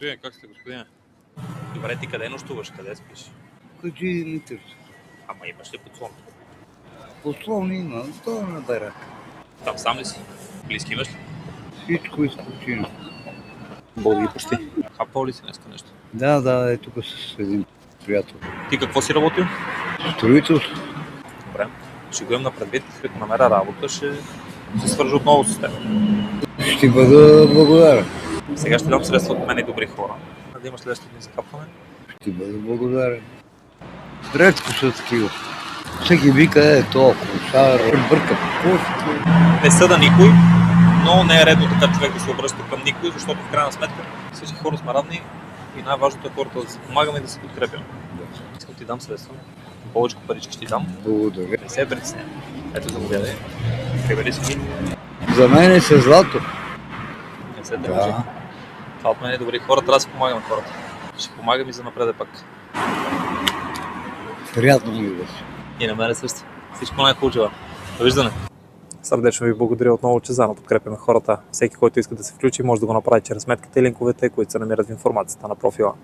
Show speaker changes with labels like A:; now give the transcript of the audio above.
A: Стоя, как сте, господине? Добре, ти къде нощуваш? Къде спиш?
B: Хаджи Димитров.
A: Ама имаш ли подслон?
B: Пословно има, то на барак.
A: Там сам ли си? Близки имаш ли?
B: Всичко изключено.
A: Боги почти. Хапвал ли си днеска нещо?
B: Да, е тук с един приятел.
A: Ти какво си работил?
B: Строителство.
A: Добре. Ще го имам на предвид, като намеря работа, ще се свържа отново с теб.
B: Ще бъда благодарен.
A: Сега ще дам средства от мен и добри хора. Да имаш следващите дни за хапване.
B: Ще бъда благодарен. Редко са такива. Всеки вика, то, кошар, бърка по кошки.
A: Не съда никой, но не е редно така човек да се обръща към никой, защото в крайна сметка всички хора сме равни и най-важното е хората да се помагаме и да се подкрепяме. Искам ти дам средства. Повече парички ще ти дам.
B: Благодаря.
A: Не се притесняй. Ето заповядай. Прибери си ги.
B: За мен е със злато.
A: Не се държи. Това от мен е добри хора, трябва да се помагаме на хората. Ще помагам и за напред пак.
B: Приятно ми беше.
A: И на мене също. Всичко най-хубаво желая. Довиждане. Сърдечно ви благодаря отново, че заедно подкрепяме хората. Всеки, който иска да се включи, може да го направи чрез сметките и линковете, които се намират в информацията на профила.